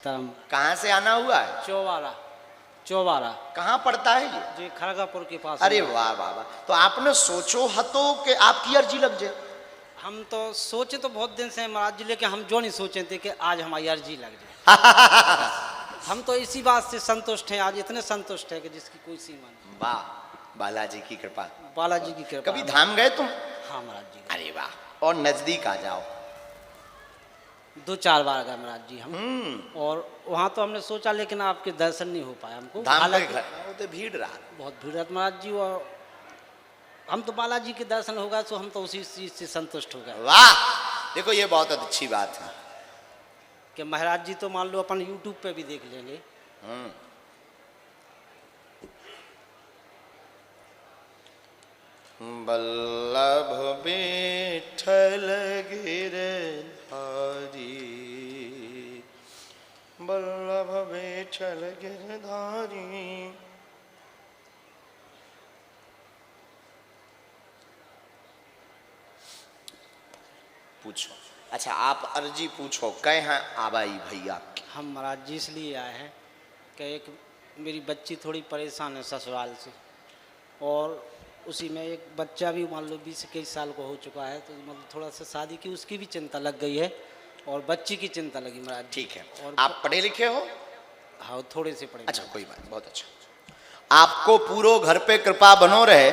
कहाँ से आना हुआ है? चौबारा। चौबारा कहाँ पड़ता है ये? जी खड़गापुर के पास। अरे वाह वाह वाह। तो आपने सोचो हतो कि आपकी अर्जी लग जाए? हम तो सोचे तो बहुत दिन से महाराज जी, लेकिन हम जो नहीं सोचे थे कि आज हमारी अर्जी लग जाए। हम तो इसी बात से संतुष्ट हैं, आज इतने संतुष्ट हैं कि जिसकी कोई सीमा नहीं। वाह, बालाजी की कृपा। बालाजी की कृपा। कभी धाम गए तुम? हाँ महाराज जी। अरे वाह। और नजदीक आ जाओ। 2-4 बार गए महाराज जी हम। और वहाँ तो हमने सोचा, लेकिन आपके दर्शन नहीं हो पाए हमको। धाम पे तो भीड़ रहा, बहुत भीड़ रहती महाराज जी। और हम तो बालाजी के दर्शन होगा तो हम तो उसी चीज से संतुष्ट हो गए। वाह, देखो ये बहुत अच्छी बात है कि महाराज जी तो मान लो अपन यूट्यूब पे भी देख लेंगे। बल्लभ विठ्ठल गिरधारी, बल्लभ विठ्ठल गिरधारी। पूछो। अच्छा आप अर्जी पूछो। कहे हैं आबाई भैया? हम महाराज जी इसलिए आए हैं कि एक मेरी बच्ची थोड़ी परेशान है ससुराल से, और उसी में एक बच्चा भी मान लो 20-21 साल को हो चुका है, तो मतलब थोड़ा सा शादी की उसकी भी चिंता लग गई है और बच्ची की चिंता लगी महाराज। ठीक है। और आप पढ़े लिखे हो? हाँ थोड़े से पढ़े। अच्छा कोई बात, बहुत अच्छा। आपको पूरो घर पे कृपा बनो रहे।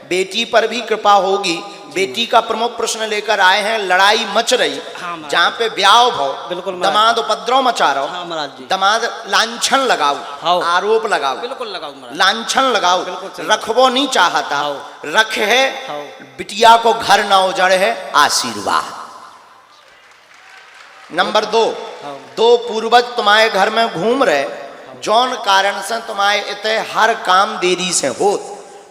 बेटी पर भी कृपा होगी। बेटी का प्रमुख प्रश्न लेकर आए हैं। लड़ाई मच रही, हाँ जहाँ पे ब्याह भाव, बिल्कुल दमाद उपद्रव मचा रहा। हाँ महाराज जी। दमाद लांछन लगाओ, हाँ आरोप लगाओ, बिल्कुल लगाओ महाराज, लांछन लगाओ, रखबो नहीं चाहता, रख है बिटिया को घर ना उजड़ है आशीर्वाद। नंबर 2 पूर्वज तुम्हारे घर में घूम रहे, जौन कारण से तुम्हारे इतने हर काम देरी से हो।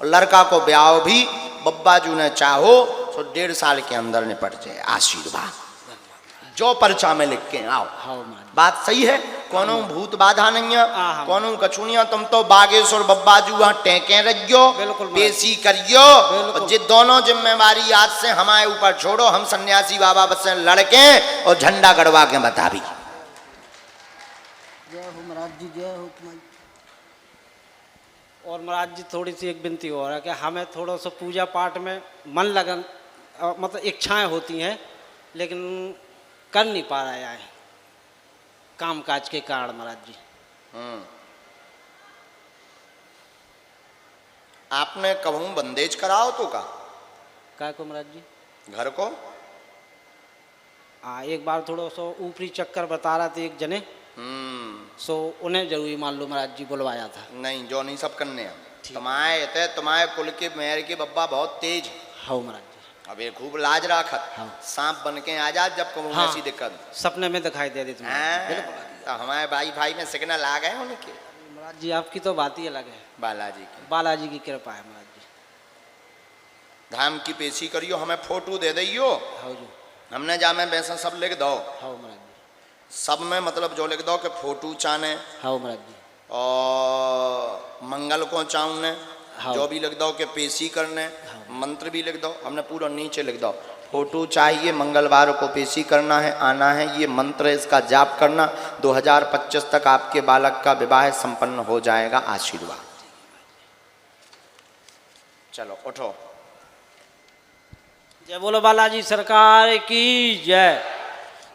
लड़का को ब्याह भी बब्बा जू ने चाहो तो 1.5 साल के अंदर निपट जाए आशीर्वाद। जो पर्चा में लिख के आओ। बात सही है? कोनो भूत बाधा नहीं है, कोनो कछुनिया। तुम तो बागेश्वर बब्बा जू वहां टेके रहियो, पेशी करियो। जे दोनों जिम्मेवारी आज से हमारे ऊपर छोड़ो। हम सन्यासी बाबा बस से लड़के और झंडा गड़वा के बता भी। जय हो महाराज जी, जय हो तुम्हारी। और महाराज जी थोड़ी सी एक विनती हो रहा है कि हमें थोड़ा सा पूजा पाठ में मन लगन, मतलब इच्छाएं होती हैं लेकिन कर नहीं पा रहा है काम काज के कारण महाराज जी। आपने कभू बंदेज कराओ तो का को महाराज जी? घर को? हाँ एक बार थोड़ा सा ऊपरी चक्कर बता रहा था एक जने, सो उन्हें जरूरी मान लो महाराज जी बुलवाया था। नहीं जो नहीं सब करने हैं। तुम्हारे कुल के मेयर के बब्बा बहुत तेज। हाँ महाराज जी। अब ये खूब लाज राखत। हाँ। सांप बन के आ जा जब कहूँ। हाँ। ऐसी दिक्कत सपने में दिखाई दे रही तो हमारे भाई में सिग्नल आ गए उनके। महाराज जी आपकी तो बात ही अलग है। बालाजी की कृपा है महाराज जी। धाम की पेशी करियो, हमें फोटो दे दियो। हाँ जी। हमने जामे वैसा सब लिख दो। हाँ महाराज जी। सब में मतलब जो लिख दो कि फोटो चाने। हाँ महाराज जी। और मंगल को चाहने। हाँ। जो भी लिख दो कि पेशी करने। हाँ। मंत्र भी लिख दो। हमने पूरा नीचे लिख दो फोटो चाहिए, मंगलवार को पेशी करना है, आना है, ये मंत्र इसका जाप करना। 2025 तक आपके बालक का विवाह संपन्न हो जाएगा आशीर्वाद। चलो उठो। जय बोलो बालाजी सरकार की जय।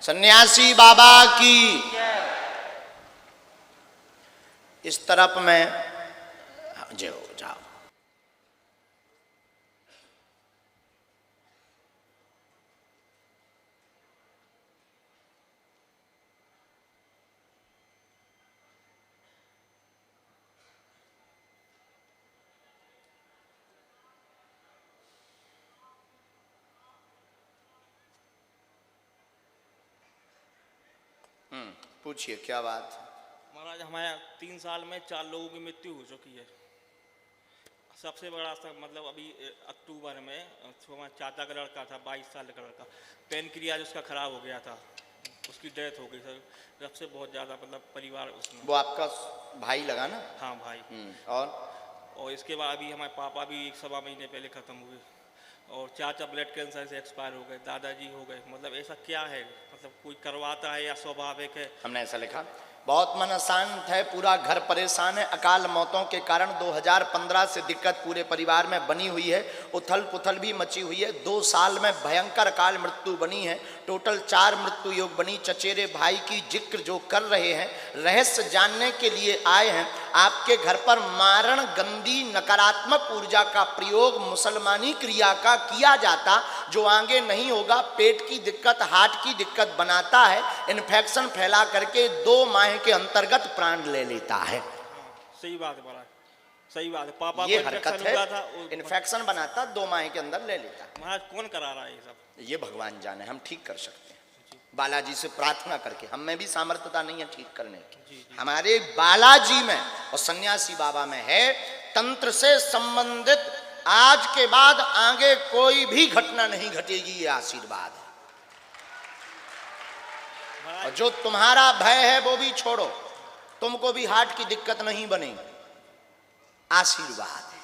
सन्यासी बाबा की। इस तरफ में जो जाओ। पूछिए क्या बात? महाराज हमारे 3 साल में 4 लोगों की मृत्यु हो चुकी है। सबसे बड़ा मतलब अभी अक्टूबर में चाचा का लड़का था, 22 साल का लड़का, पेनक्रियाज उसका खराब हो गया था, उसकी डेथ हो गई सर। सबसे बहुत ज़्यादा मतलब परिवार उसमें। वो आपका भाई लगा ना? हाँ भाई। और इसके बाद अभी हमारे पापा भी 1-1.25 महीने पहले ख़त्म हुए, और चाचा ब्लड कैंसर से एक्सपायर हो गए, दादाजी हो गए। मतलब ऐसा क्या है, मतलब कोई करवाता है या स्वाभाविक है? हमने ऐसा लिखा, बहुत मन अशांत है, पूरा घर परेशान है। अकाल मौतों के कारण 2015 से दिक्कत पूरे परिवार में बनी हुई है, उथल पुथल भी मची हुई है। 2 साल में भयंकर अकाल मृत्यु बनी है, टोटल 4 मृत्यु योग बनी। चचेरे भाई की जिक्र जो कर रहे हैं, रहस्य जानने के लिए आए हैं। आपके घर पर मारण, गंदी, नकारात्मक ऊर्जा का प्रयोग मुसलमानी क्रिया का किया जाता, जो आगे नहीं होगा। पेट की दिक्कत, हार्ट की दिक्कत बनाता है, इन्फेक्शन फैला करके 2 माह के अंतर्गत प्राण ले लेता है। सही बात है महाराज, सही बात है। पापा ये को हरकत इन्फेक्शन है, हुआ था, इन्फेक्शन बनाता, 2 माह के अंदर ले लेता है। महाराज कौन करा रहा है ये सब? ये भगवान जाने, हम ठीक कर सकते हैं बालाजी से प्रार्थना करके। हम में भी सामर्थ्यता नहीं है ठीक करने की, हमारे बालाजी में और सन्यासी बाबा में है। तंत्र से संबंधित आज के बाद आगे कोई भी घटना नहीं घटेगी, ये आशीर्वाद है। और जो तुम्हारा भय है वो भी छोड़ो, तुमको भी हार्ट की दिक्कत नहीं बनेगी, आशीर्वाद है।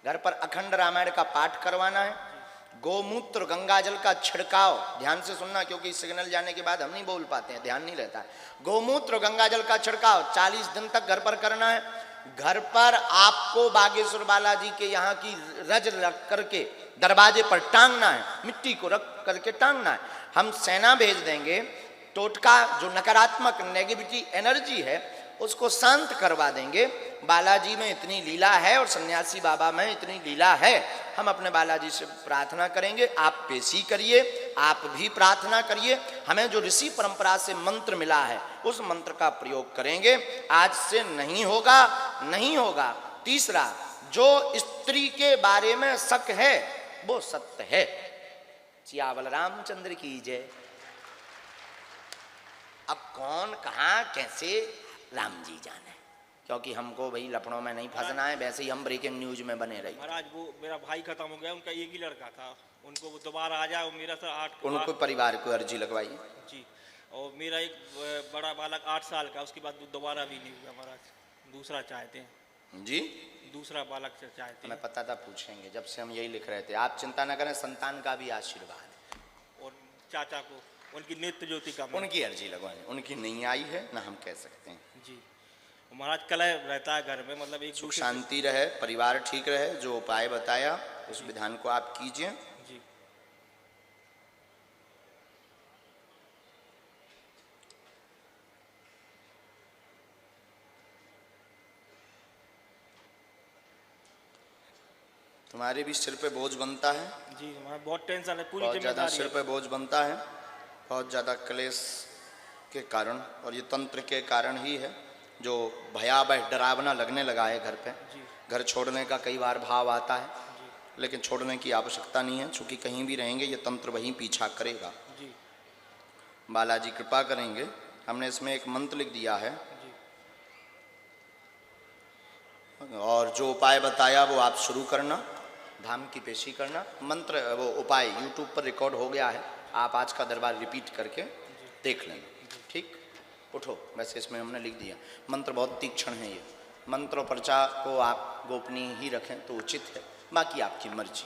घर पर अखंड रामायण का पाठ करवाना है। गोमूत्र गंगाजल का छिड़काव, ध्यान से सुनना क्योंकि सिग्नल जाने के बाद हम नहीं बोल पाते हैं, ध्यान नहीं रहता है। गोमूत्र गंगाजल का छिड़काव 40 दिन तक घर पर करना है। घर पर आपको बागेश्वर बालाजी के यहाँ की रज रख करके दरवाजे पर टांगना है, मिट्टी को रख करके टांगना है। हम सेना भेज देंगे, टोटका जो नकारात्मक नेगेटिविटी एनर्जी है उसको शांत करवा देंगे। बालाजी में इतनी लीला है और सन्यासी बाबा में इतनी लीला है। हम अपने बालाजी से प्रार्थना करेंगे, आप पेशी करिए, आप भी प्रार्थना करिए। हमें जो ऋषि परंपरा से मंत्र मिला है उस मंत्र का प्रयोग करेंगे। आज से नहीं होगा, नहीं होगा। तीसरा, जो स्त्री के बारे में शक है वो सत्य है। सियावल रामचंद्र की जय। अब कौन कहाँ कैसे राम जी जाने, क्योंकि हमको भाई लफड़ों में नहीं फंसना है। वैसे ही हम ब्रेकिंग न्यूज में बने रही। महाराज वो मेरा भाई खत्म हो गया, उनका एक ही लड़का था, उनको वो दोबारा आ जाए। मेरा तो 8 उनको परिवार को अर्जी लगवाई जी, और मेरा एक बड़ा बालक 8 साल का, उसके बाद दोबारा भी नहीं हुआ महाराज। दूसरा चाहते हैं जी, दूसरा बालक से चाहते हैं। हमें पता था पूछेंगे, जब से हम यही लिख रहे थे। आप चिंता न करें, संतान का भी आशीर्वाद है। और चाचा को उनकी नित्य ज्योति का उनकी अर्जी लगवानी, उनकी नहीं आई है ना हम कह सकते हैं जी। महाराज कलह रहता है घर में, मतलब एक सुख शांति रहे, परिवार ठीक रहे। जो उपाय बताया उस विधान को आप कीजिए। जी। तुम्हारे भी सिर पे बोझ बनता है जी, हमारा बहुत टेंशन है, पूरी बहुत ज़्यादा जिम्मेदारी सिर है। पे बोझ बनता है, बहुत ज़्यादा क्लेश के कारण, और ये तंत्र के कारण ही है जो भयावह डरावना लगने लगा है घर पे। जी। घर छोड़ने का कई बार भाव आता है, लेकिन छोड़ने की आवश्यकता नहीं है, चूँकि कहीं भी रहेंगे ये तंत्र वहीं पीछा करेगा। जी। बालाजी कृपा करेंगे। हमने इसमें एक मंत्र लिख दिया है जी। और जो उपाय बताया वो आप शुरू करना, धाम की पेशी करना। मंत्र वो उपाय यूट्यूब पर रिकॉर्ड हो गया है, आप आज का दरबार रिपीट करके देख लेना। ठीक, उठो। वैसे इसमें हमने लिख दिया, मंत्र बहुत तीक्ष्ण है ये। मंत्र और पर्चा को आप गोपनीय ही रखें तो उचित है, बाकी आपकी मर्जी।